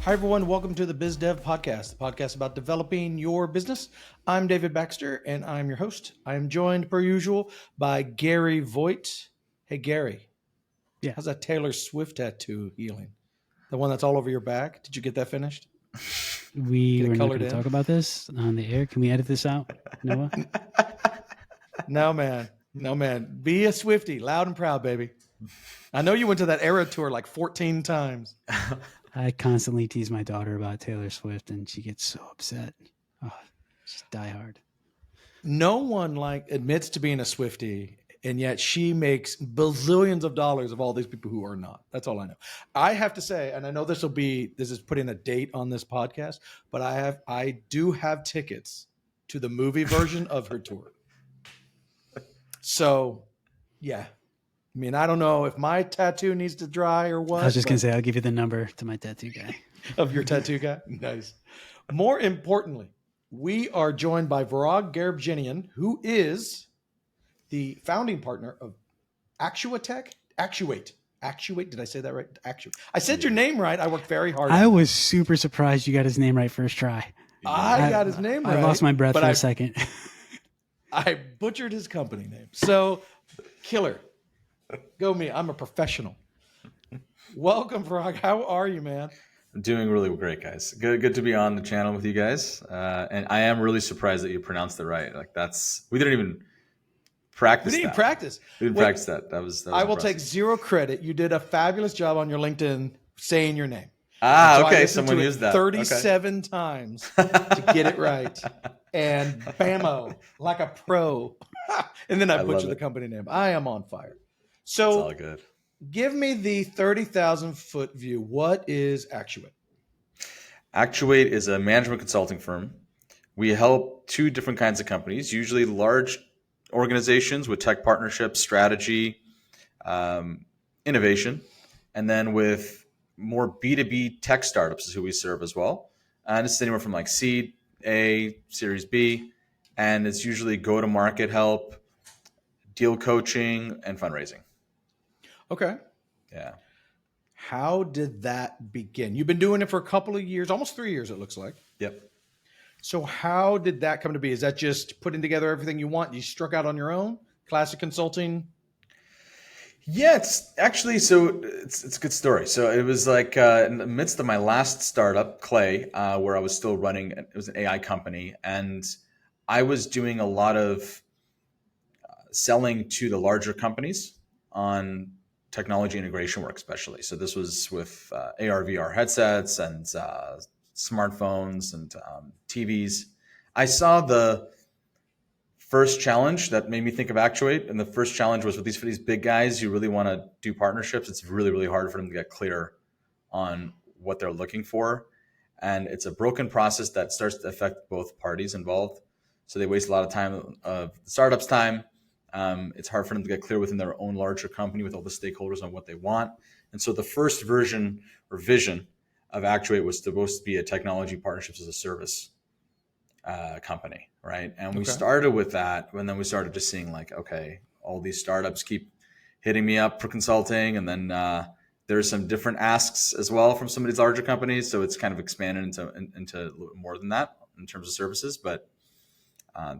Hi, everyone. Welcome to the Biz Dev Podcast, the podcast about developing your business. I'm David Baxter, and I'm your host. I am joined, per usual, by Gary Voigt. Hey, Gary. Yeah. How's that Taylor Swift tattoo healing? The one that's all over your back? Did you get that finished? We Get it were not colored going to in? talk about this on the air. Can we edit this out, Noah? No, man. No, man. Be a Swiftie. Loud and proud, baby. I know you went to that Era tour like 14 times. I constantly tease my daughter about Taylor Swift, and she gets so upset. Oh, she's diehard. No one admits to being a Swiftie, and yet she makes bazillions of dollars of all these people who are not. That's all I know. I have to say, and I know this is putting a date on this podcast, but I do have tickets to the movie version of her tour. So, yeah. I mean, I don't know if my tattoo needs to dry or what. I was just going to say, I'll give you the number to my tattoo guy. Of your tattoo guy? Nice. More importantly, we are joined by Varag Gharibjanian, who is the founding partner of Actuate. Did I say that right? Actuate. I said your name right. I worked very hard. I was super surprised you got his name right first try. I got his name right. I lost my breath for a second. I butchered his company name. So, killer. Go me. I'm a professional. Welcome, Varag. How are you, man? I'm doing really great, guys. Good to be on the channel with you guys. And I am really surprised that you pronounced it right. We didn't even practice. We didn't practice. We didn't practice that. That was I will take zero credit. You did a fabulous job on your LinkedIn saying your name. Okay. Someone used that 37 times to get it right. And bammo, like a pro. And then I butchered the company name. I am on fire. So it's all good. Give me the 30,000 foot view. What is Actuate? Actuate is a management consulting firm. We help two different kinds of companies, usually large organizations with tech partnerships, strategy, innovation, and then with more B2B tech startups is who we serve as well. And it's anywhere from like seed, A, Series B, and it's usually go-to-market help, deal coaching, and fundraising. Okay. Yeah. How did that begin? You've been doing it for a couple of years, almost 3 years, it looks like. Yep. So how did that come to be? Is that just putting together everything you want? You struck out on your own? Classic consulting? Yeah, it's actually, it's a good story. So it was like in the midst of my last startup, Clay, where I was still running, it was an AI company. And I was doing a lot of selling to the larger companies on technology integration work, especially. So this was with AR, VR headsets and smartphones and TVs. I saw the first challenge that made me think of Actuate. And the first challenge was with these big guys, you really want to do partnerships. It's really, really hard for them to get clear on what they're looking for. And it's a broken process that starts to affect both parties involved. So they waste a lot of time of the startup's time. It's hard for them to get clear within their own larger company with all the stakeholders on what they want. And so the first version or vision of Actuate was supposed to be a technology partnerships as a service company, right? And we started with that, and then we started just seeing like, okay, all these startups keep hitting me up for consulting, and then there's some different asks as well from some of these larger companies. So it's kind of expanded into a little bit more than that in terms of services, but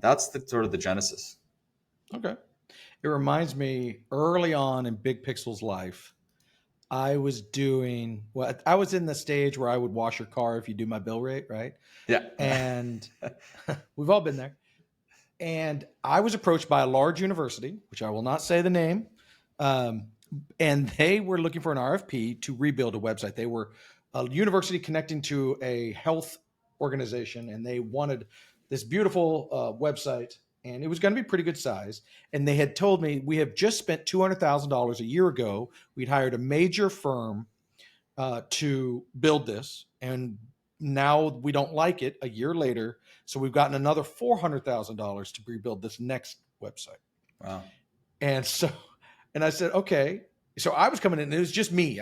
that's sort of the genesis. Okay. It reminds me early on in Big Pixel's life, I was in the stage where I would wash your car if you do my bill rate, right? Yeah. And we've all been there. And I was approached by a large university, which I will not say the name. And they were looking for an RFP to rebuild a website. They were a university connecting to a health organization, and they wanted this beautiful website. And it was going to be pretty good size. And they had told me, we have just spent $200,000 a year ago. We'd hired a major firm to build this. And now we don't like it a year later. So we've gotten another $400,000 to rebuild this next website. Wow. And I said, okay. So I was coming in, and it was just me.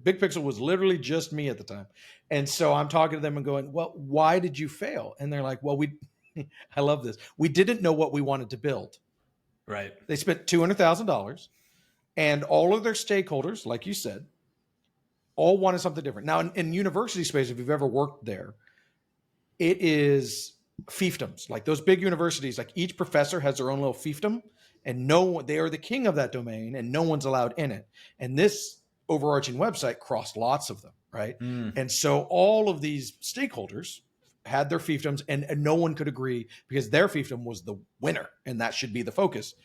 Big Pixel was literally just me at the time. And so I'm talking to them and going, well, why did you fail? And they're like, well, I love this. We didn't know what we wanted to build. Right. They spent $200,000, and all of their stakeholders, like you said, all wanted something different. Now, in university space, if you've ever worked there, it is fiefdoms. Like those big universities, like each professor has their own little fiefdom, and they are the king of that domain, and no one's allowed in it. And this overarching website crossed lots of them, right? And so all of these stakeholders had their fiefdoms, and no one could agree because their fiefdom was the winner, and that should be the focus.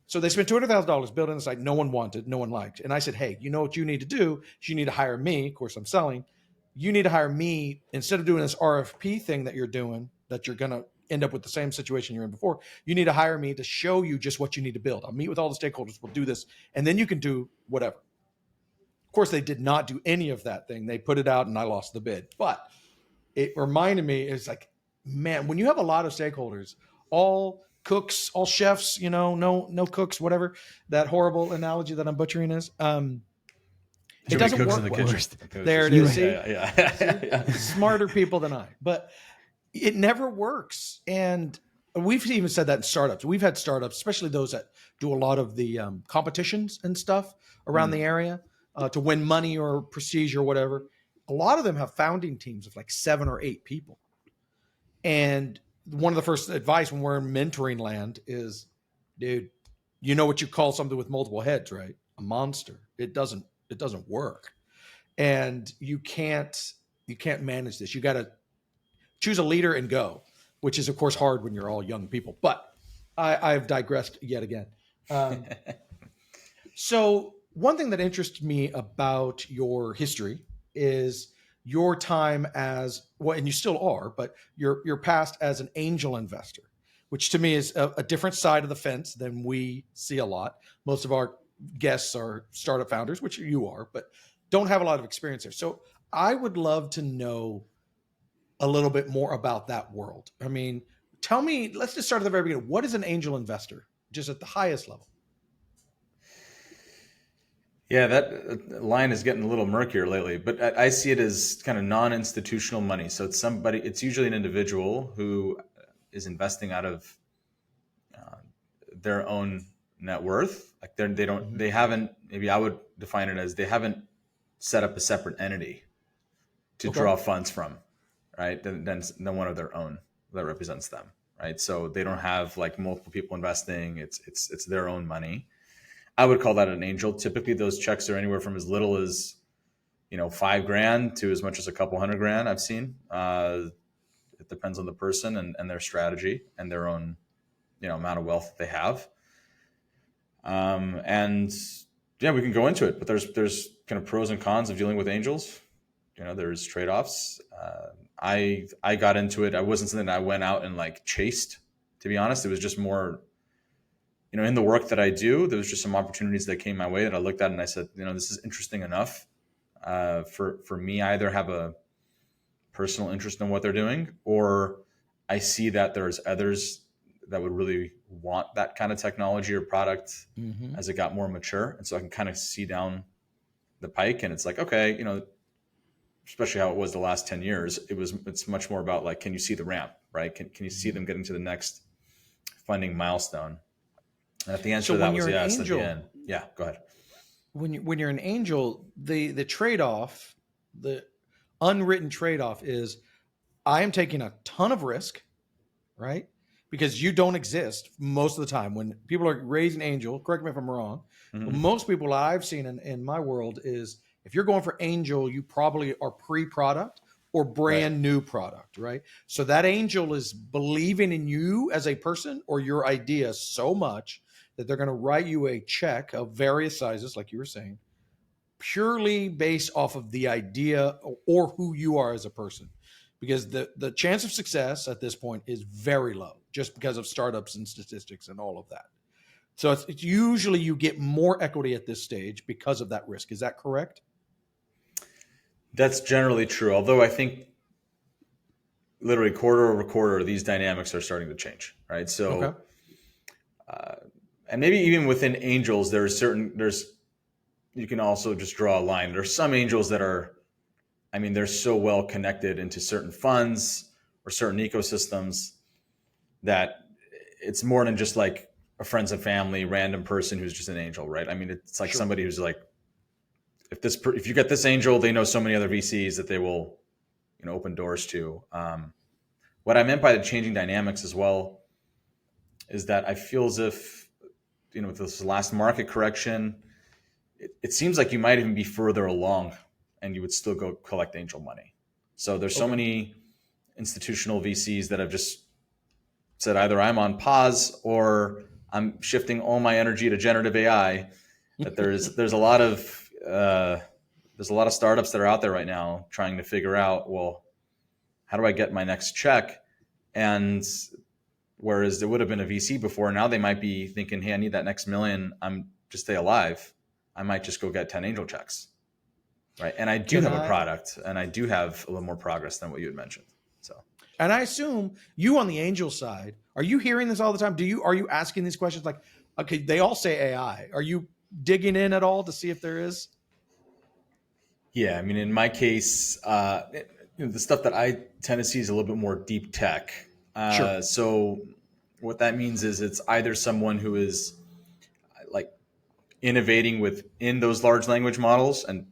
So they spent $200,000 building a site no one wanted, no one liked. And I said, hey, you know what you need to do? Is you need to hire me. Of course, I'm selling. You need to hire me instead of doing this RFP thing that you're doing, that you're going to end up with the same situation you're in before. You need to hire me to show you just what you need to build. I'll meet with all the stakeholders. We'll do this. And then you can do whatever. Of course, they did not do any of that thing. They put it out and I lost the bid. But it reminded me, it's like, man, when you have a lot of stakeholders, all cooks, all chefs, no cooks, whatever that horrible analogy that I'm butchering is. It doesn't work well. There it is. Yeah. Smarter people than I, but it never works. And we've even said that in startups. We've had startups, especially those that do a lot of the competitions and stuff around the area to win money or prestige or whatever. A lot of them have founding teams of like 7 or 8 people. And one of the first advice when we're in mentoring land is, dude, you know what you call something with multiple heads, right? A monster. It doesn't work. And you can't manage this. You got to choose a leader and go, which is of course hard when you're all young people, but I've digressed yet again. So one thing that interests me about your history is your time as well, and you still are, but your past as an angel investor, which to me is a different side of the fence than we see a lot. Most of our guests are startup founders, which you are, but don't have a lot of experience there. So I would love to know a little bit more about that world. I mean, tell me, let's just start at the very beginning. What is an angel investor, just at the highest level? Yeah, that line is getting a little murkier lately, but I see it as kind of non-institutional money. So it's usually an individual who is investing out of their own net worth. Like they haven't, maybe I would define it as they haven't set up a separate entity to draw funds from, right? Then one of their own that represents them, right? So they don't have like multiple people investing. It's their own money. I would call that an angel. Typically, those checks are anywhere from as little as, $5,000 to as much as a couple $100,000. I've seen. It depends on the person and their strategy and their own, amount of wealth that they have. And yeah, we can go into it, but there's kind of pros and cons of dealing with angels. There's trade-offs. I got into it. I wasn't something that I went out and like chased, to be honest. It was just more, in the work that I do, there was just some opportunities that came my way that I looked at and I said, this is interesting enough for me. I either have a personal interest in what they're doing, or I see that there's others that would really want that kind of technology or product as it got more mature. And so I can kind of see down the pike, and it's like, okay, especially how it was the last 10 years, it's much more about like, can you see the ramp, right? Can you see them getting to the next funding milestone? And if the answer to that was yes, at the end, yeah, go ahead. When you're an angel, the trade-off, the unwritten trade-off is I am taking a ton of risk, right? Because you don't exist most of the time. When people are raising angel, correct me if I'm wrong, but most people I've seen in my world is if you're going for angel, you probably are pre-product or brand new product, right? So that angel is believing in you as a person or your idea so much that they're going to write you a check of various sizes, like you were saying, purely based off of the idea or who you are as a person. Because the chance of success at this point is very low, just because of startups and statistics and all of that. So it's usually you get more equity at this stage because of that risk. Is that correct? That's generally true. Although I think literally quarter over quarter, these dynamics are starting to change, right? So, and maybe even within angels, you can also just draw a line. There's some angels that are, they're so well connected into certain funds or certain ecosystems that it's more than just like a friends and family, random person who's just an angel, right? It's like somebody who's like if you get this angel, they know so many other VCs that they will, open doors to. What I meant by the changing dynamics as well is that I feel as if, with this last market correction, it seems like you might even be further along and you would still go collect angel money. So there's so many institutional VCs that have just said either I'm on pause or I'm shifting all my energy to generative AI. That there's a lot of startups that are out there right now trying to figure out, well, how do I get my next check? And whereas there would have been a VC before, now they might be thinking, hey, I need that next million. I'm just stay alive. I might just go get 10 angel checks. Right. And I do have a product and I do have a little more progress than what you had mentioned. So, and I assume you on the angel side, are you hearing this all the time? Are you asking these questions? Like, okay, they all say AI. Are you digging in at all to see if there is? Yeah. I mean, in my case, the stuff that I tend to see is a little bit more deep tech. Sure. So what that means is it's either someone who is like innovating within those large language models and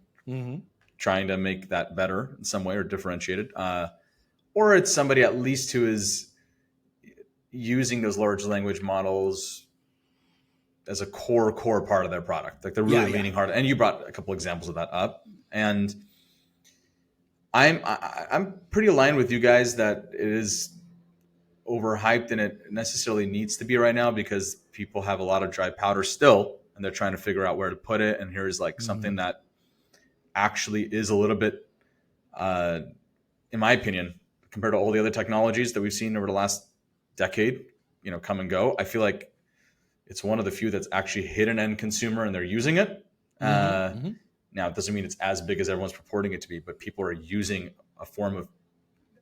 trying to make that better in some way or differentiated, or it's somebody at least who is using those large language models as a core part of their product. Like they're really leaning hard. And you brought a couple examples of that up. And I'm pretty aligned with you guys that it is overhyped than it necessarily needs to be right now, because people have a lot of dry powder still and they're trying to figure out where to put it. And here's like something that actually is a little bit, in my opinion, compared to all the other technologies that we've seen over the last decade, come and go. I feel like it's one of the few that's actually hit an end consumer and they're using it. Now, it doesn't mean it's as big as everyone's purporting it to be, but people are using a form of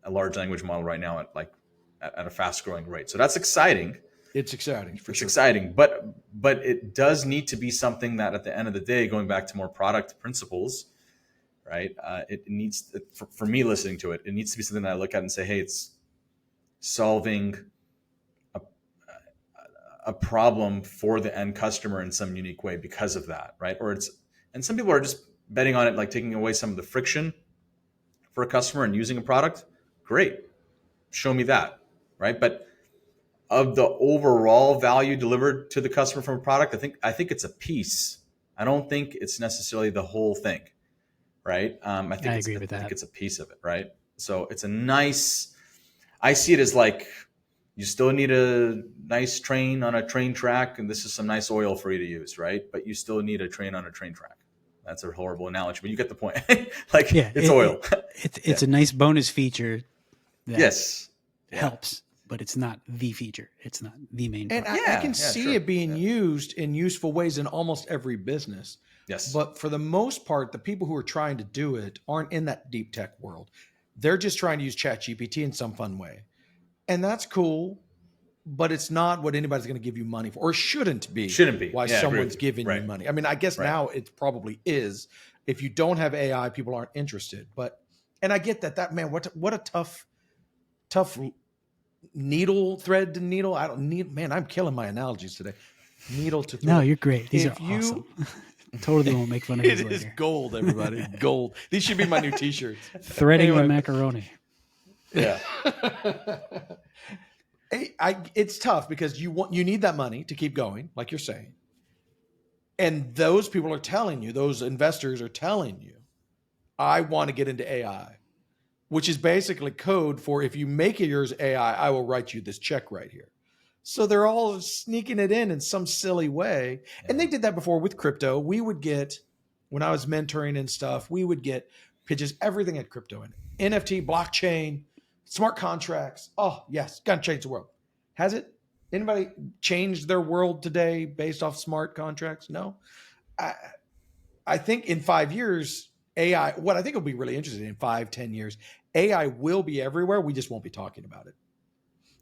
a large language model right now at a fast growing rate. So that's exciting. It's exciting. It's exciting, but it does need to be something that at the end of the day, going back to more product principles, right? It needs, for me listening to it, it needs to be something that I look at and say, hey, it's solving a problem for the end customer in some unique way because of that, right? And some people are just betting on it, like taking away some of the friction for a customer and using a product. Great. Show me that, right? But of the overall value delivered to the customer from a product, I think it's a piece. I don't think it's necessarily the whole thing, right? I agree with that. I think it's a piece of it, right? So it's I see it as like, you still need a nice train on a train track, and this is some nice oil for you to use, right? But you still need a train on a train track. That's a horrible analogy, but you get the point. It's oil. It's a nice bonus feature that helps, but it's not the feature. It's not the main part. And I can see it being used in useful ways in almost every business. Yes. But for the most part, the people who are trying to do it aren't in that deep tech world. They're just trying to use ChatGPT in some fun way. And that's cool, but it's not what anybody's going to give you money for, or shouldn't be. Why someone's giving you money. I mean, I guess now it probably is. If you don't have AI, people aren't interested. And I get that man, what a tough thread to needle. I'm killing my analogies today. Needle to thread. No, you're great. These are awesome. Totally won't make fun of these later. It is gold, everybody. Gold. These should be my new t-shirts. Threading the macaroni. Yeah. It's tough because you need that money to keep going, like you're saying. And those people are telling you, those investors are telling you, I want to get into AI, which is basically code for, if you make yours AI, I will write you this check right here. So they're all sneaking it in some silly way. And they did that before with crypto. We would get, when I was mentoring and stuff, we would get pitches, everything had crypto in it. NFT, blockchain, smart contracts. Oh, yes, gonna change the world. Has it? Anybody changed their world today based off smart contracts? No. I think in 5 years, AI, what I think will be really interesting in 5-10 years, AI will be everywhere. We just won't be talking about it.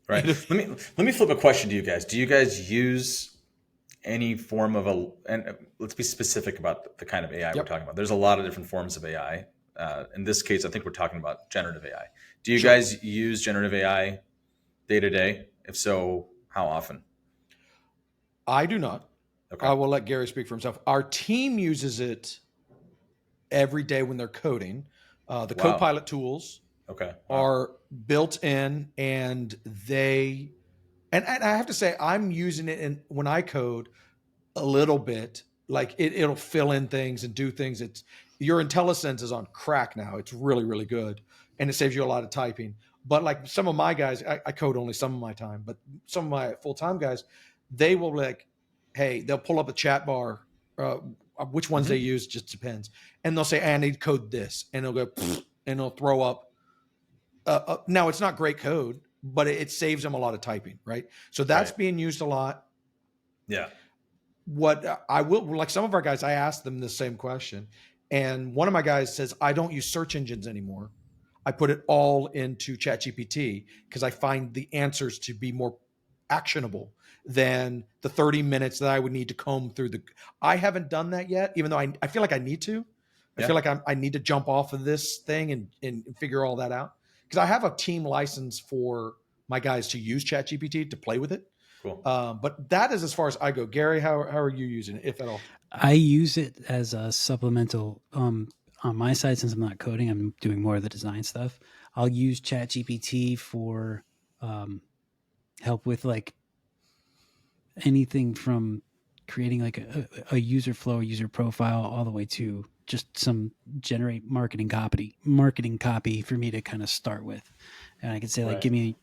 Right. let me flip a question to you guys. Do you guys use any form of and let's be specific about the kind of AI we're talking about. There's a lot of different forms of AI. In this case, I think we're talking about generative AI. Do you guys use generative AI day to day? If so, how often? I do not. Okay. I will let Gary speak for himself. Our team uses it every day when they're coding. The Wow. Copilot tools Okay. Wow. are built in, and and I have to say, I'm using it when I code a little bit. Like it'll fill in things and do things. It's your IntelliSense is on crack now. It's really, really good, and it saves you a lot of typing. But like some of my guys, I code only some of my time, but some of my full-time guys, they will hey, they'll pull up a chat bar. Uh, which ones they use just depends, and they'll say, "I need to code this," and they'll go, and they'll throw up. Now it's not great code, but it saves them a lot of typing, right? So that's being used a lot. Yeah. What I will, like some of our guys, I asked them the same question, and one of my guys says, I don't use search engines anymore. I put it all into ChatGPT because I find the answers to be more actionable than the 30 minutes that I would need to comb through I haven't done that yet, even though I feel like I need to. I feel like I need to jump off of this thing and figure all that out. Because I have a team license for my guys to use ChatGPT to play with it. Cool. But that is as far as I go. Gary, how are you using it, if at all? I use it as a supplemental. On my side, since I'm not coding, I'm doing more of the design stuff. I'll use ChatGPT for help with like anything from creating like a user flow, user profile, all the way to just some generate marketing copy for me to kind of start with. And I can say like, give me,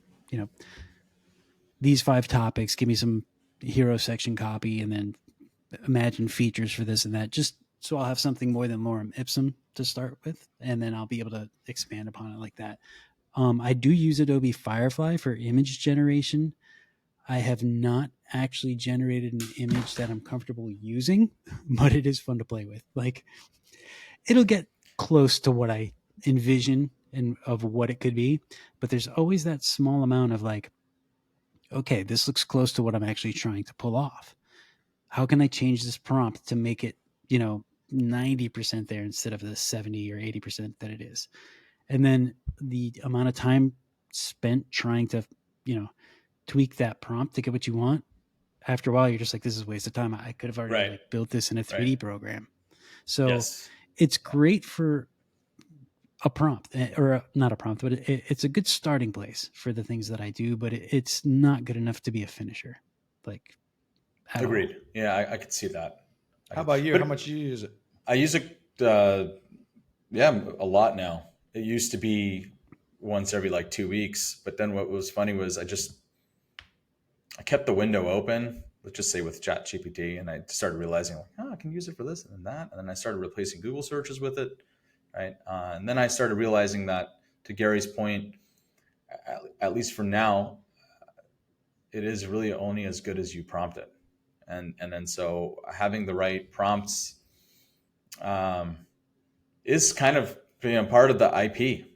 these 5 topics, give me some hero section copy, and then imagine features for this and that, just so I'll have something more than lorem ipsum to start with, and then I'll be able to expand upon it like that. I do use Adobe Firefly for image generation. I have not actually generated an image that I'm comfortable using, but it is fun to play with. Like, it'll get close to what I envision and of what it could be, but there's always that small amount of like, okay, this looks close to what I'm actually trying to pull off. How can I change this prompt to make it, 90% there instead of the 70 or 80% that it is? And then the amount of time spent trying to, tweak that prompt to get what you want. After a while, you're just like, this is a waste of time. I could have already like built this in a 3D program. So it's great for a prompt, or not a prompt, but it's a good starting place for the things that I do, but it's not good enough to be a finisher. Like, agreed. All. Yeah, I could see that. How about you? How much do you use it? I use it, a lot now. It used to be once every like 2 weeks, but then what was funny was I kept the window open, let's just say with ChatGPT, and I started realizing like, I can use it for this and that, and then I started replacing Google searches with it, right? And then I started realizing that, to Gary's point, at least for now, it is really only as good as you prompt it. And then so having the right prompts is kind of part of the IP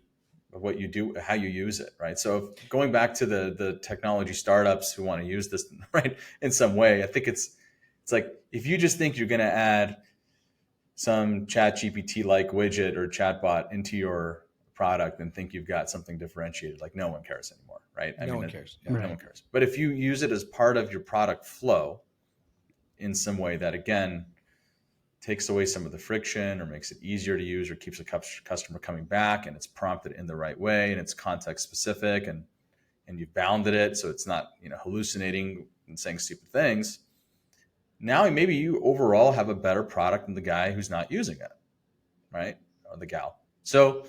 of what you do, how you use it, right? So going back to the technology startups who want to use this, right, in some way, I think it's like, if you just think you're going to add some ChatGPT like widget or chatbot into your product and think you've got something differentiated, like no one cares anymore, right? No one cares. Yeah, no one cares. But if you use it as part of your product flow in some way that, again, takes away some of the friction or makes it easier to use or keeps a customer coming back, and it's prompted in the right way and it's context specific, and you've bounded it so it's not hallucinating and saying stupid things, now maybe you overall have a better product than the guy who's not using it, right? Or the gal. So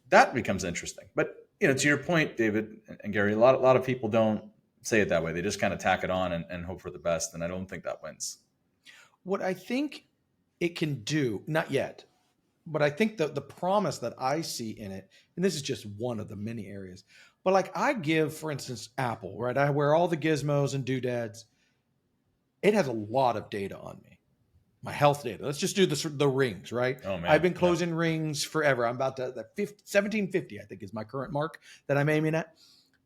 that becomes interesting. But to your point, David and Gary, a lot of people don't say it that way. They just kind of tack it on and hope for the best, and I don't think that wins. What I think it can do, not yet, but I think the promise that I see in it, and this is just one of the many areas, but like I give, for instance, Apple, right? I wear all the gizmos and doodads. It has a lot of data on me, my health data. Let's just do the rings, right? Oh, man. I've been closing rings forever. I'm about to, 1750, I think is my current mark that I'm aiming at.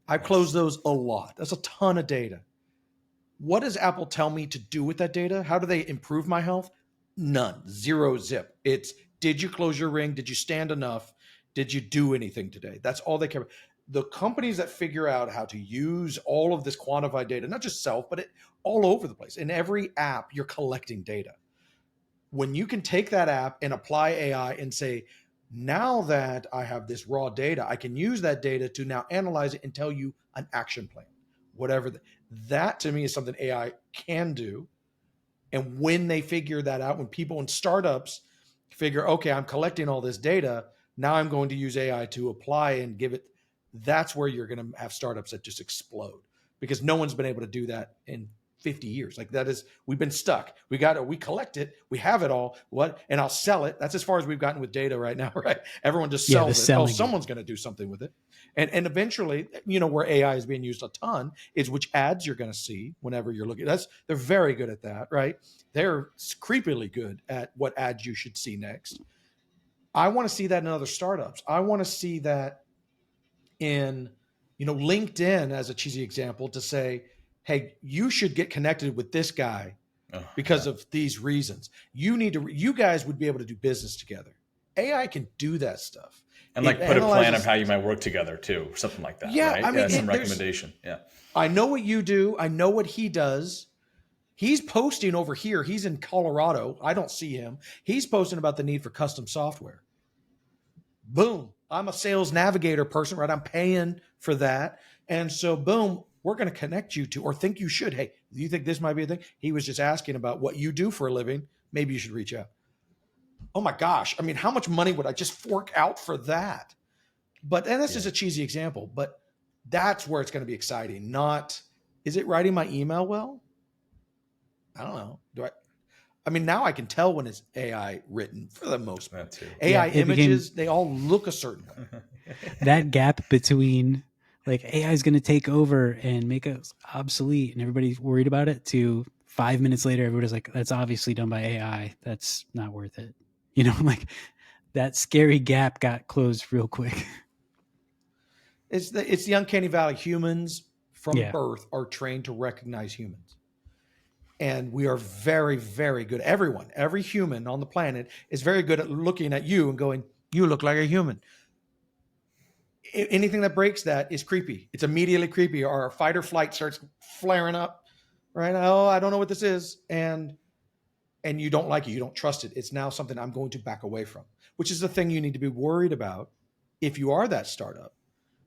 I've closed those a lot. That's a ton of data. What does Apple tell me to do with that data? How do they improve my health? None. Zero zip. It's, did you close your ring? Did you stand enough? Did you do anything today? That's all they care about. The companies that figure out how to use all of this quantified data, not just self, but all over the place. In every app, you're collecting data. when you can take that app and apply AI and say, now that I have this raw data, I can use that data to now analyze it and tell you an action plan, whatever. That to me is something AI can do. And when they figure that out, when people in startups figure, okay, I'm collecting all this data, now I'm going to use AI to apply and give it, that's where you're going to have startups that just explode, because no one's been able to do that in 50 years. Like that is, we've been stuck. We collect it, we have it all. What? And I'll sell it. That's as far as we've gotten with data right now, right? Everyone just Yeah, the sells it. Oh, selling. someone's going to do something with it. And eventually, you know, where AI is being used a ton is which ads you're going to see whenever you're looking. They're very good at that, right? They're creepily good at what ads you should see next. I want to see that in other startups. I want to see that in, you know, LinkedIn as a cheesy example, to say, hey, you should get connected with this guy because of these reasons. You guys would be able to do business together. AI can do that stuff. And like put a plan of how you might work together too, something like that. Yeah, right? I mean, some recommendation. Yeah. I know what you do. I know what he does. He's posting over here. He's in Colorado. I don't see him. He's posting about the need for custom software. Boom. I'm a sales navigator person, right? I'm paying for that. And so, boom, we're going to connect you to, or think you should. Hey, do you think this might be a thing? He was just asking about what you do for a living. Maybe you should reach out. Oh my gosh. I mean, how much money would I just fork out for that? And this is a cheesy example, but that's where it's going to be exciting. Not, is it writing my email well? I don't know. I mean, now I can tell when it's AI written for the most part. That too. AI images, they all look a certain way. That gap between like AI is going to take over and make us obsolete and everybody's worried about it, to 5 minutes later, everybody's like, that's obviously done by AI. That's not worth it. You know, like that scary gap got closed real quick. It's the uncanny valley. Humans from birth are trained to recognize humans. And we are very, very good. Every human on the planet is very good at looking at you and going, you look like a human. Anything that breaks that is creepy. It's immediately creepy. Our fight or flight starts flaring up, right? Oh, I don't know what this is. And you don't like it. You don't trust it. It's now something I'm going to back away from, which is the thing you need to be worried about if you are that startup.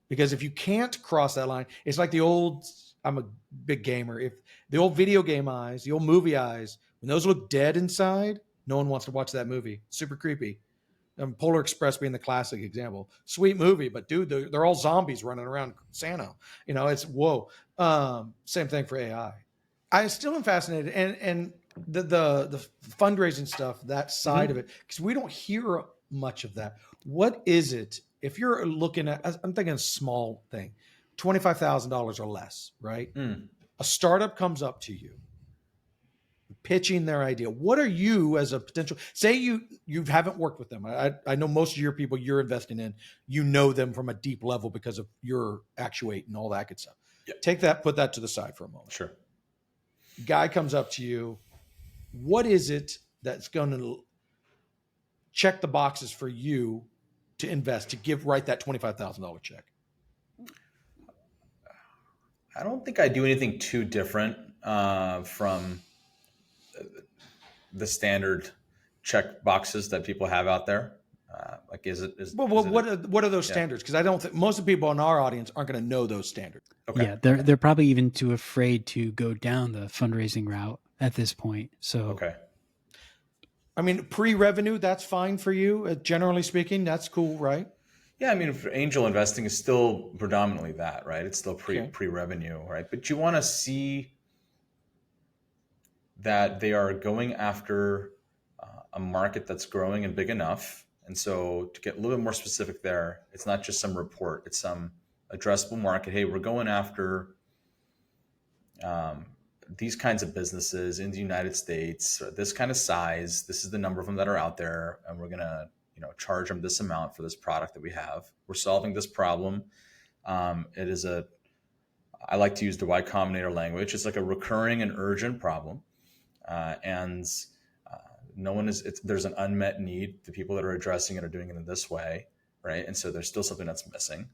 Because if you can't cross that line, it's like the old, I'm a big gamer. If the old video game eyes, the old movie eyes, when those look dead inside, no one wants to watch that movie. Super creepy. Polar Express being the classic example. Sweet movie, but dude, they're all zombies running around Santa. You know, it's whoa. Same thing for AI. I still am fascinated, and the fundraising stuff, that side of it, because we don't hear much of that. What is it? If you're looking at, I'm thinking a small thing, $25,000 or less, right? A startup comes up to you, pitching their idea. What are you as a potential, say you haven't worked with them. I know most of your people you're investing in, you know them from a deep level because of your Actuate and all that good stuff. Yep. Take that, put that to the side for a moment. Sure. Guy comes up to you. What is it that's going to check the boxes for you to invest, to write that $25,000 check? I don't think I do anything too different from the standard check boxes that people have out there. Like, what are those standards? Because I don't think most of the people in our audience aren't going to know those standards. Okay. Yeah, they're probably even too afraid to go down the fundraising route at this point. So okay. I mean, pre-revenue, that's fine for you. Generally speaking, that's cool, right? Yeah, I mean, angel investing is still predominantly that, right? It's still pre-revenue, right? But you want to see that they are going after a market that's growing and big enough. And so to get a little bit more specific there, it's not just some report, it's some addressable market. Hey, we're going after these kinds of businesses in the United States, this kind of size. This is the number of them that are out there, and we're going to charge them this amount for this product that we have. We're solving this problem. It is I like to use the Y Combinator language. It's like a recurring and urgent problem. No one is, there's an unmet need. The people that are addressing it are doing it in this way, right? And so there's still something that's missing.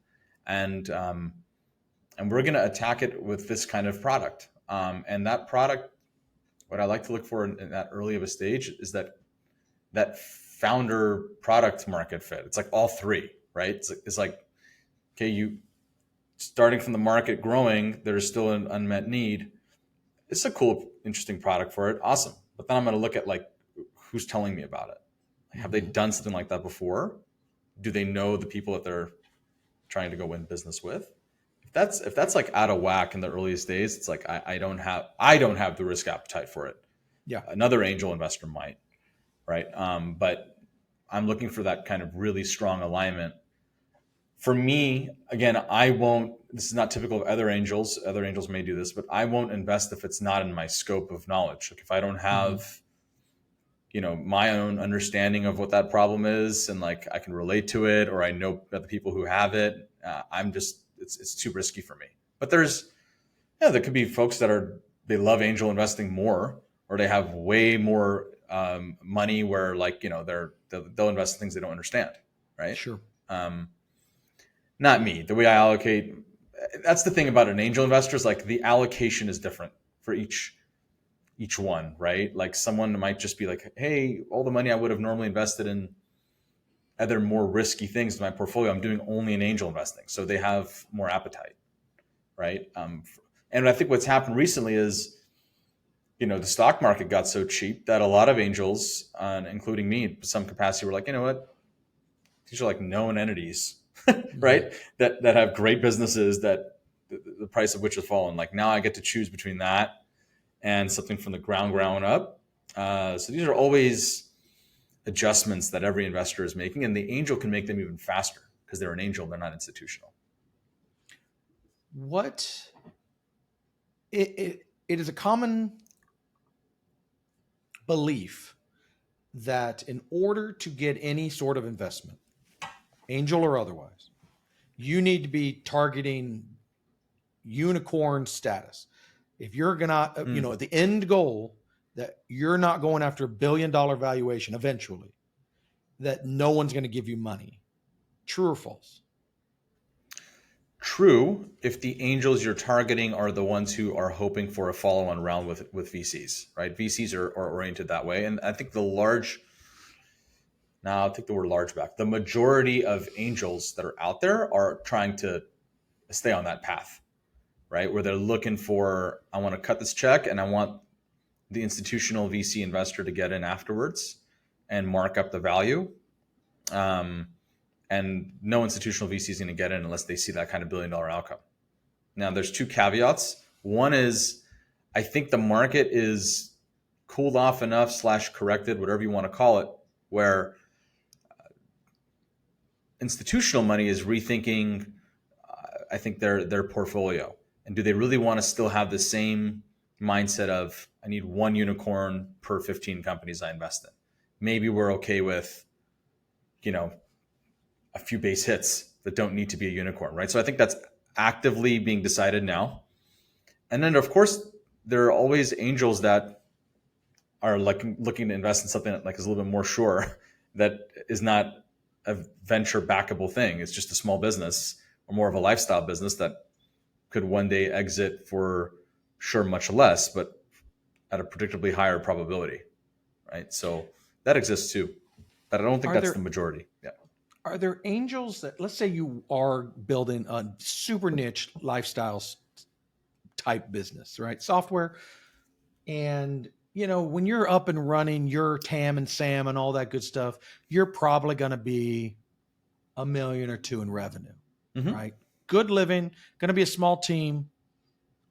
And we're going to attack it with this kind of product. And that product, what I like to look for in that early of a stage is that that founder product market fit. It's like all three, right? It's like, okay, you starting from the market growing, there's still an unmet need. It's a cool, interesting product for it. Awesome. But then I'm going to look at like, who's telling me about it? Have they done something like that before? Do they know the people that they're trying to go win business with? If that's like out of whack in the earliest days, it's like, I don't have the risk appetite for it. Yeah. Another angel investor might, right? But I'm looking for that kind of really strong alignment. For me, again, this is not typical of other angels. Other angels may do this, but I won't invest if it's not in my scope of knowledge. Like if I don't have, my own understanding of what that problem is, and like I can relate to it, or I know other people who have it, it's too risky for me. But there could be folks they love angel investing more, or they have way more money where like, they'll invest in things they don't understand. Right. Sure. Not me. The way I allocate, that's the thing about an angel investor, is like the allocation is different for each one, right? Like someone might just be like, hey, all the money I would have normally invested in other more risky things in my portfolio, I'm doing only in angel investing. So they have more appetite, right? And I think what's happened recently is, the stock market got so cheap that a lot of angels, including me in some capacity, were like, you know what? These are like known entities, right? That have great businesses that the price of which has fallen. Like now I get to choose between that and something from the ground up. So these are always adjustments that every investor is making, and the angel can make them even faster because they're an angel, they're not institutional. It is a common belief that in order to get any sort of investment, angel or otherwise, you need to be targeting unicorn status. If you're gonna, the end goal that you're not going after $1 billion valuation eventually, that no one's going to give you money. True or false? True, if the angels you're targeting are the ones who are hoping for a follow-on round with VCs, right? VCs are oriented that way. And I think I'll take the word large back. The majority of angels that are out there are trying to stay on that path, right? Where they're looking for, I want to cut this check and I want the institutional VC investor to get in afterwards and mark up the value. And no institutional VC is going to get in unless they see that kind of $1 billion outcome. Now, there's two caveats. One is, I think the market is cooled off enough / corrected, whatever you want to call it, where institutional money is rethinking, I think, their portfolio. And do they really want to still have the same mindset of, I need one unicorn per 15 companies I invest in? Maybe we're okay with, a few base hits that don't need to be a unicorn, right? So I think that's actively being decided now. And then, of course, there are always angels that are looking to invest in something that like is a little bit more sure, that is not a venture backable thing. It's just a small business or more of a lifestyle business that could one day exit for sure much less, but at a predictably higher probability, right? So that exists too, but I don't think that's the majority. Yeah. Are there angels that, let's say you are building a super niche lifestyle type business, right? Software. And, when you're up and running, your TAM and SAM and all that good stuff, you're probably going to be $1 million or $2 million in revenue, right? Good living, going to be a small team.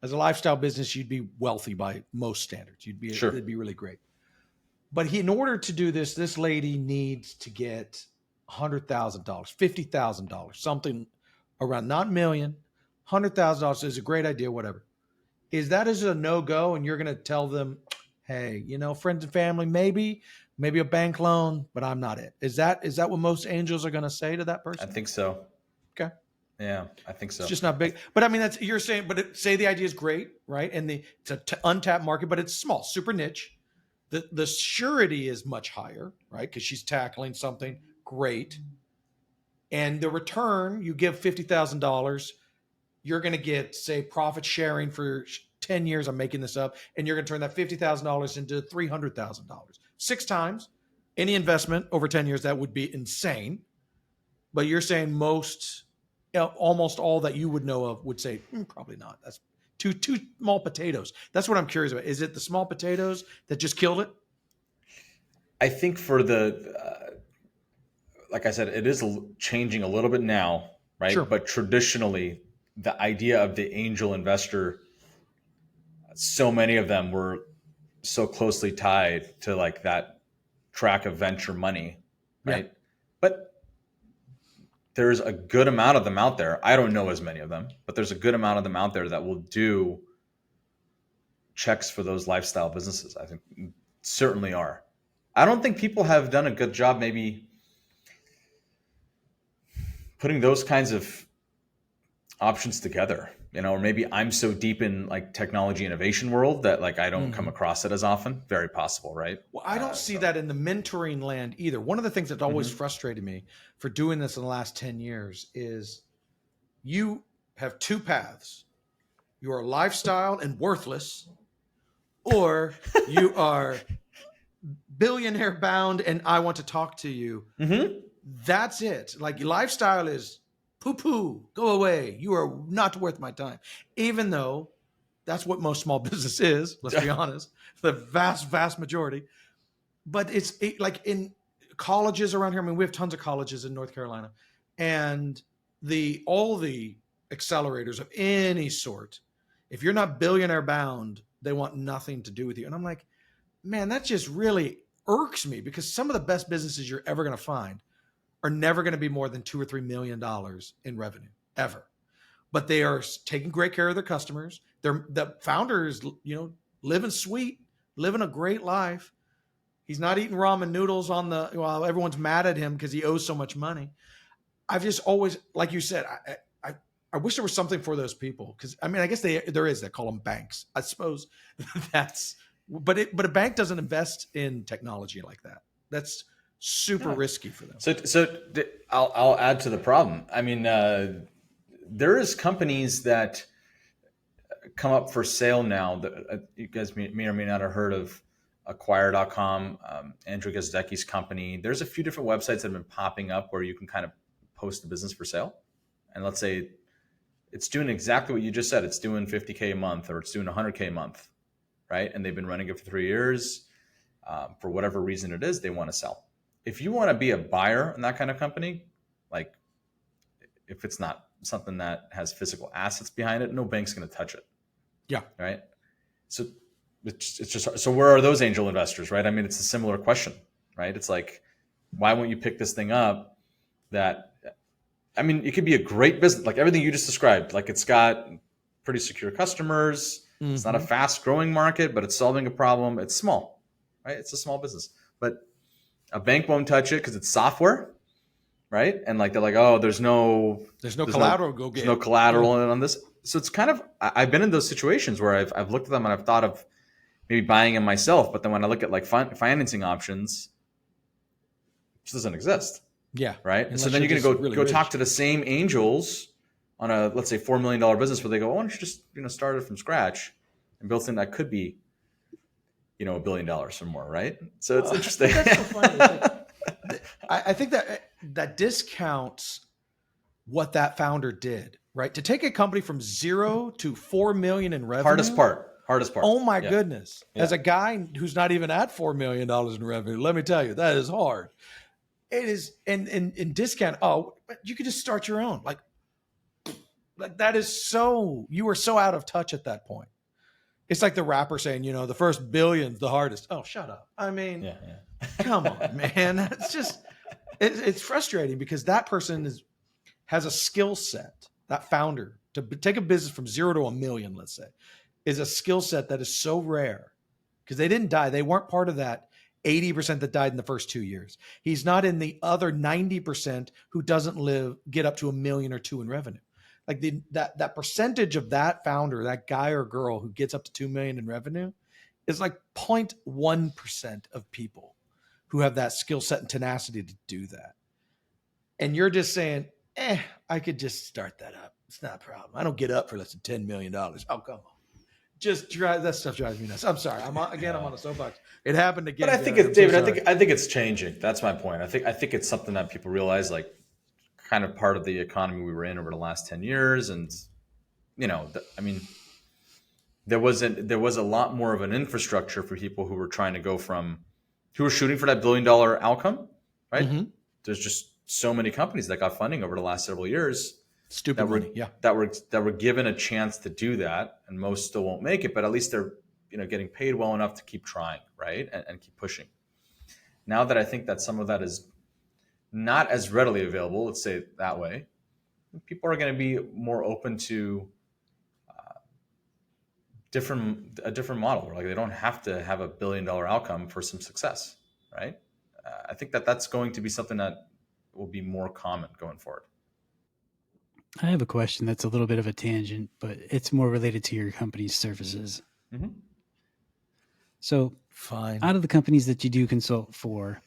As a lifestyle business, you'd be wealthy by most standards. It'd be really great. But in order to do this lady needs to get $100,000, $50,000, something around, not million, $100,000 is a great idea, whatever. Is that a no-go? And you're going to tell them, hey, friends and family, maybe a bank loan, but I'm not it. Is that what most angels are going to say to that person? I think so. Okay. Yeah, I think so. It's just not big. But I mean, you're saying, but say the idea is great, right? And it's an untapped market, but it's small, super niche. The surety is much higher, right? Because she's tackling something great. And the return, you give $50,000, you're going to get, say, profit sharing for 10 years. I'm making this up. And you're going to turn that $50,000 into $300,000. 6 times. any investment over 10 years, that would be insane. But you're saying almost all that you would know of would say, probably not. That's two small potatoes. That's what I'm curious about. Is it the small potatoes that just killed it? I think for like I said, it is changing a little bit now, right? Sure. But traditionally, the idea of the angel investor, so many of them were so closely tied to like that track of venture money, right? Yeah. But there's a good amount of them out there. I don't know as many of them, but there's a good amount of them out there that will do checks for those lifestyle businesses. I think certainly are. I don't think people have done a good job maybe putting those kinds of options together, or maybe I'm so deep in like technology innovation world that like I don't come across it as often. Very possible, right? Well, I don't see that in the mentoring land either. One of the things that always frustrated me for doing this in the last 10 years is you have two paths. You are lifestyle and worthless, or you are billionaire bound and I want to talk to you. That's it. Like lifestyle is poo-poo, go away. You are not worth my time. Even though that's what most small business is, let's be honest, the vast majority. But it's like in colleges around here. I mean, we have tons of colleges in North Carolina, and all the accelerators of any sort, if you're not billionaire bound, they want nothing to do with you. And I'm like, man, that just really irks me, because some of the best businesses you're ever going to find are never going to be more than $2 or $3 million in revenue ever. But they are taking great care of their customers. The founder is, living sweet, living a great life. He's not eating ramen noodles while everyone's mad at him because he owes so much money. I've just always, like you said, I wish there was something for those people, because I mean, I guess there is. They call them banks. I suppose but a bank doesn't invest in technology like that. That's super risky for them. So I'll add to the problem. I mean, there is companies that come up for sale now that you guys may or may not have heard of. Acquire.com, Andrew Gazdecki's company. There's a few different websites that have been popping up where you can kind of post the business for sale. And let's say it's doing exactly what you just said. It's doing $50K a month, or it's doing $100K a month, right? And they've been running it for 3 years. For whatever reason it is, they want to sell. If you want to be a buyer in that kind of company, like if it's not something that has physical assets behind it, no bank's going to touch it. Yeah. Right. So it's just, so where are those angel investors, right? I mean, it's a similar question, right? It's like, why won't you pick this thing up I mean, it could be a great business, like everything you just described, like it's got pretty secure customers. It's not a fast growing market, but it's solving a problem. It's small, right? It's a small business, but a bank won't touch it because it's software, right? And like, they're like, oh, there's no collateral. There's no collateral on this. So it's kind of, I've been in those situations where I've looked at them and I've thought of maybe buying them myself. But then when I look at like financing options, it just doesn't exist. Yeah. Right. And so then you're going to go talk to the same angels on a, let's say $4 million business, where they go, why don't you just, start it from scratch and build something that could be, $1 billion or more. Right. So it's interesting. That's so funny. I think that discounts what that founder did, right? To take a company from 0 to 4 million in revenue. Hardest part. Oh my goodness. Yeah. As a guy who's not even at $4 million in revenue, let me tell you, that is hard. It is in discount. Oh, but you could just start your own. Like that is you were so out of touch at that point. It's like the rapper saying, the first billion's the hardest. Oh, shut up. I mean, come on, man. It's just, it's frustrating, because that person has a skill set, that founder, to take a business from 0 to 1 million, let's say, is a skill set that is so rare, because they didn't die. They weren't part of that 80% that died in the first 2 years. He's not in the other 90% who doesn't get up to $1 million or 2 in revenue. Like that percentage of that founder, that guy or girl who gets up to 2 million in revenue, is like 0.1% of people who have that skill set and tenacity to do that. And you're just saying, I could just start that up. It's not a problem. I don't get up for less than $10 million. Oh, come on. that stuff drives me nuts. I'm sorry. I'm on a soapbox. It happened again. But I think Gary. it's I'm so David. sorry. I think it's changing. That's my point. I think it's something that people realize, like, kind of part of the economy we were in over the last 10 years, and I mean, there was a lot more of an infrastructure for people who were trying to go from who were shooting for that $1 billion outcome, right? Mm-hmm. There's just so many companies that got funding over the last several years Stupid that were money. Yeah. that were given a chance to do that, and most still won't make it, but at least they're getting paid well enough to keep trying, right, and keep pushing. Now that I think that some of that is not as readily available, let's say it that way, people are going to be more open to a different model where, like, they don't have to have a $1 billion outcome for some success, right? I think that that's going to be something that will be more common going forward. I have a question that's a little bit of a tangent, but it's more related to your company's services. Mm-hmm. So, Fine. out of the companies that you do consult for,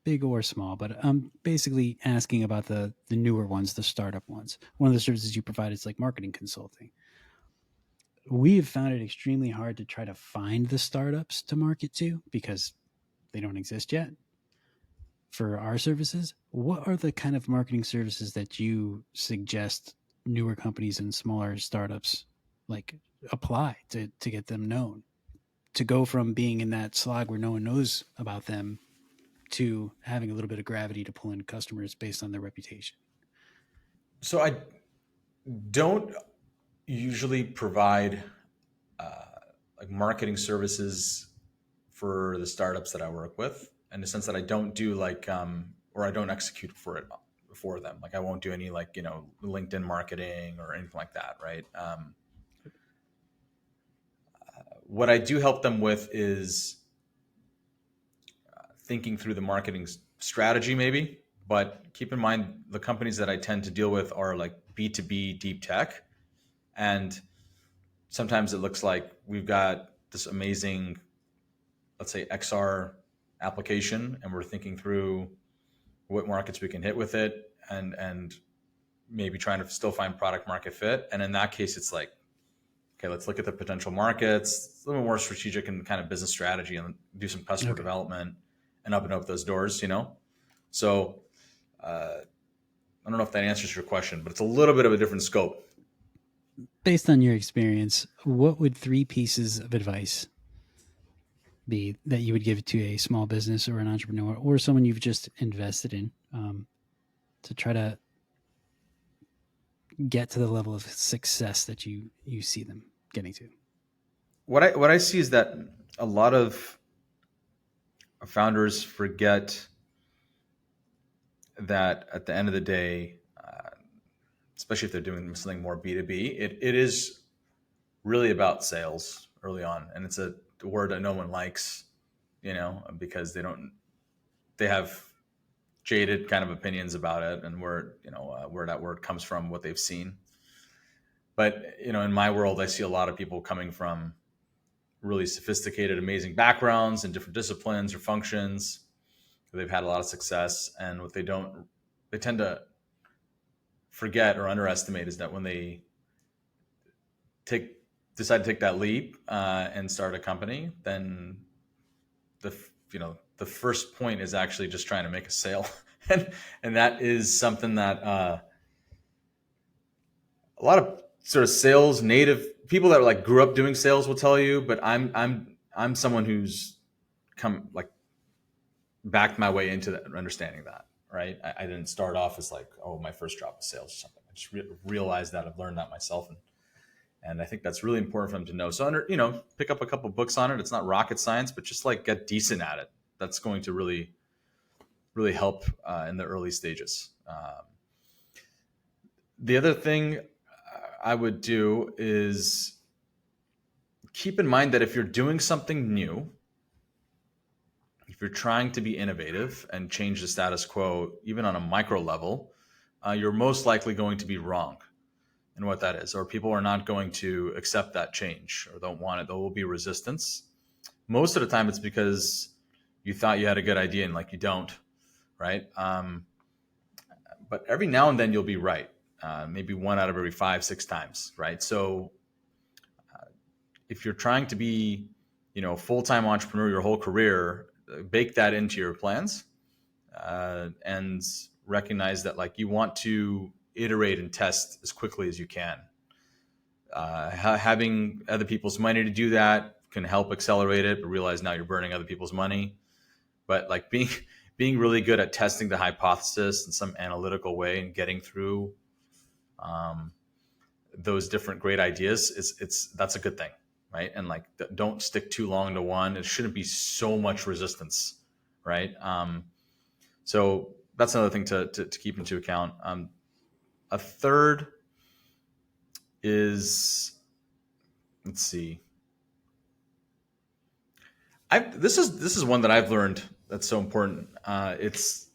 big or small, but I'm basically asking about the newer ones, the startup ones. One of the services you provide is like marketing consulting. We have found it extremely hard to try to find the startups to market to because they don't exist yet. For our services, what are the kind of marketing services that you suggest newer companies and smaller startups like apply to get them known, to go from being in that slog where no one knows about them to having a little bit of gravity to pull in customers based on their reputation? So I don't usually provide like marketing services for the startups that I work with, in the sense that I don't do like or I don't execute for them. Like, I won't do any, like, LinkedIn marketing or anything like that, right? What I do help them with is thinking through the marketing strategy, maybe. But keep in mind, the companies that I tend to deal with are like B2B deep tech, and sometimes it looks like we've got this amazing, let's say, XR application, and we're thinking through what markets we can hit with it, and maybe trying to still find product market fit. And in that case, it's like, okay, let's look at the potential markets. It's a little more strategic and kind of business strategy, and do some customer development and open up those doors, So I don't know if that answers your question, but it's a little bit of a different scope. Based on your experience, what would 3 pieces of advice be that you would give to a small business or an entrepreneur or someone you've just invested in to try to get to the level of success that you see them getting to? What I see is that a lot of founders forget that at the end of the day, especially if they're doing something more B2B, it is really about sales early on. And it's a word that no one likes, because they have jaded kind of opinions about it, and where that word comes from, what they've seen. But, in my world, I see a lot of people coming from really sophisticated, amazing backgrounds in different disciplines or functions. They've had a lot of success, and what they tend to forget or underestimate is that when they decide to take that leap and start a company, then the first point is actually just trying to make a sale, and that is something that a lot of sort of sales native people that like grew up doing sales will tell you. But I'm someone who's come like backed my way into that, understanding that, right? I didn't start off as like, oh, my first job was sales or something. I just realized that. I've learned that myself, and I think that's really important for them to know. So pick up a couple books on it. It's not rocket science, but just like get decent at it. That's going to really, really help in the early stages. The other thing I would do is keep in mind that if you're doing something new, if you're trying to be innovative and change the status quo, even on a micro level, you're most likely going to be wrong in what that is, or people are not going to accept that change or don't want it. There will be resistance. Most of the time it's because you thought you had a good idea and like you don't, right? But every now and then you'll be right. Maybe 1 out of every 5, 6 times, right? So if you're trying to be, a full-time entrepreneur your whole career, bake that into your plans, and recognize that like you want to iterate and test as quickly as you can. Having other people's money to do that can help accelerate it, but realize now you're burning other people's money. But like being really good at testing the hypothesis in some analytical way and getting through those different great ideas, that's a good thing, right? And like don't stick too long to one. It shouldn't be so much resistance, right? So that's another thing to keep into account. A third is, let's see. This is one that I've learned that's so important. It's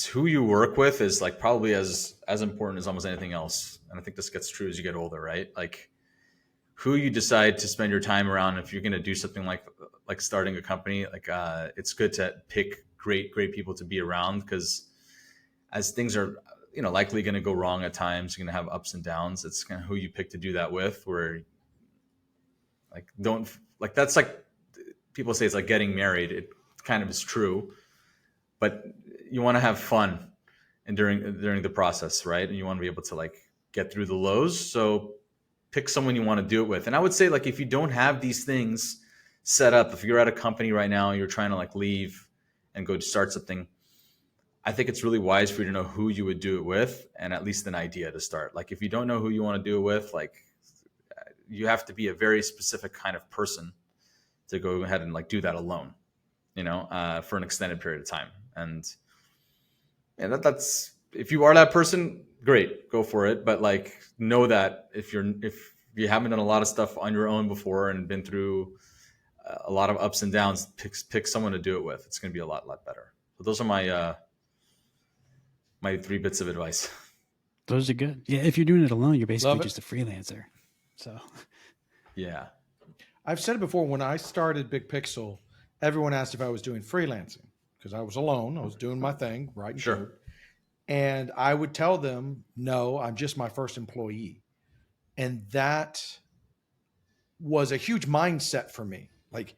who you work with is like probably as important as almost anything else. And I think this gets true as you get older, right? Like who you decide to spend your time around. If you're going to do something like starting a company, like it's good to pick great people to be around, because as things are likely going to go wrong at times, you're going to have ups and downs. It's kind of who you pick to do that with. Where like that's like people say it's like getting married. It kind of is true, but you want to have fun and during the process, right? And you want to be able to like get through the lows. So pick someone you want to do it with. And I would say like if you don't have these things set up, if you're at a company right now and you're trying to like leave and go to start something, I think it's really wise for you to know who you would do it with and at least an idea to start. Like if you don't know who you want to do it with, like you have to be a very specific kind of person to go ahead and like do that alone, for an extended period of time. And that's, if you are that person, great, go for it. But like, know that if you haven't done a lot of stuff on your own before and been through a lot of ups and downs, pick someone to do it with. It's going to be a lot better. So those are my 3 bits of advice. Those are good. Yeah. If you're doing it alone, you're basically just a freelancer. So yeah. I've said it before, when I started Big Pixel, everyone asked if I was doing freelancing because I was alone. I was doing my thing, writing code. And I would tell them, no, I'm just my first employee. And that was a huge mindset for me. Like,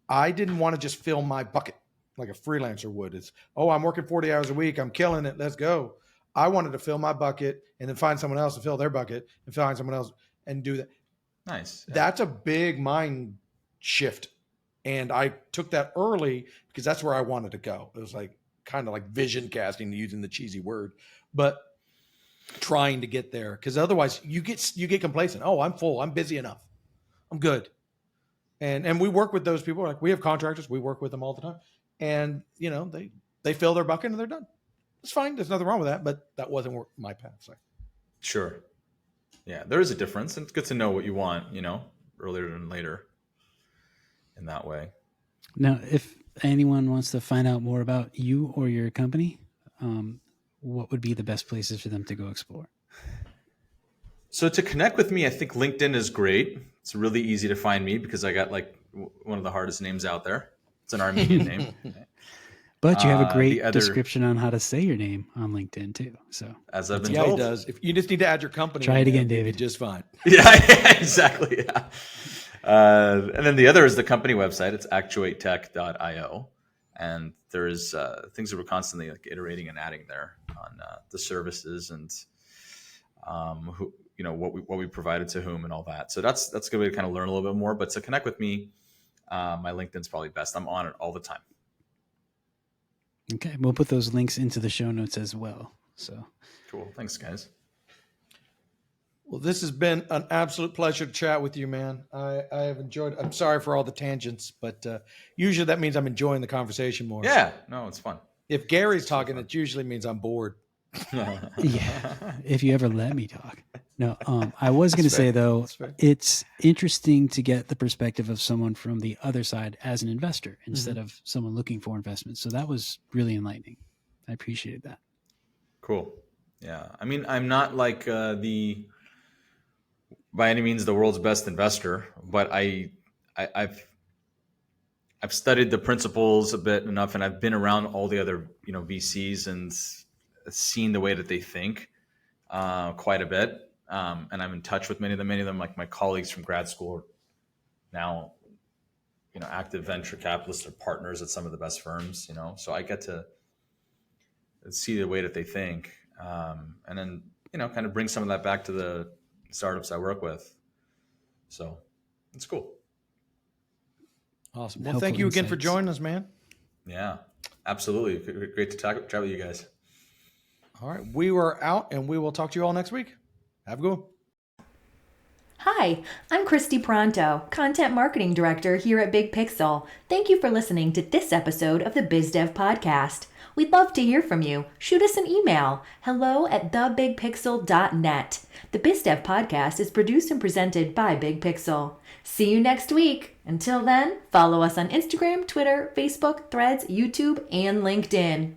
I didn't want to just fill my bucket like a freelancer would. It's, I'm working 40 hours a week. I'm killing it. Let's go. I wanted to fill my bucket and then find someone else to fill their bucket and find someone else and do that. Nice. Yeah. That's a big mind shift. And I took that early because that's where I wanted to go. It was like kind of like vision casting, using the cheesy word, but trying to get there. Because otherwise you get complacent. Oh, I'm full. I'm busy enough. I'm good. And we work with those people. Like, we have contractors. We work with them all the time. And, they fill their bucket and they're done. It's fine. There's nothing wrong with that. But that wasn't my path. So. Sure. Yeah, there is a difference. And it's good to know what you want, earlier than later in that way. Now, if anyone wants to find out more about you or your company, what would be the best places for them to go explore? So to connect with me, I think LinkedIn is great. It's really easy to find me because I got like one of the hardest names out there. It's an Armenian name. But you have a great description on how to say your name on LinkedIn too. So as I've been told. He does. If you just need to add your company. Try it again, David. Just fine. Yeah, exactly. Yeah. And then the other is the company website. It's actuatetech.io. And there's things that we're constantly like iterating and adding there on the services and who, what we provided to whom and all that. So that's a good way to kind of learn a little bit more. But to connect with me, my LinkedIn's probably best. I'm on it all the time. Okay, we'll put those links into the show notes as well. So cool. Thanks, guys. Well, this has been an absolute pleasure to chat with you, man. I have enjoyed it. I'm sorry for all the tangents, but usually that means I'm enjoying the conversation more. Yeah, no, it's fun. If Gary's talking, it usually means I'm bored. Yeah, if you ever let me talk. No, I was going to say, though, it's interesting to get the perspective of someone from the other side as an investor instead of someone looking for investments. So that was really enlightening. I appreciated that. Cool. Yeah. I mean, I'm not like by any means the world's best investor, but I've studied the principles a bit enough, and I've been around all the other VCs and seen the way that they think quite a bit, and I'm in touch with many of them. Like my colleagues from grad school now, active venture capitalists are partners at some of the best firms, so I get to see the way that they think, and then, kind of bring some of that back to the startups I work with. So it's cool. Awesome. Well, Helpful thank you again for insights. joining us, man. Yeah, absolutely. Great to chat with you guys. All right. We were out, and we will talk to you all next week. Have a good one. Hi, I'm Christy Pronto, Content Marketing Director here at Big Pixel. Thank you for listening to this episode of the BizDev Podcast. We'd love to hear from you. Shoot us an email, hello@thebigpixel.net. The BizDev Podcast is produced and presented by Big Pixel. See you next week. Until then, follow us on Instagram, Twitter, Facebook, Threads, YouTube, and LinkedIn.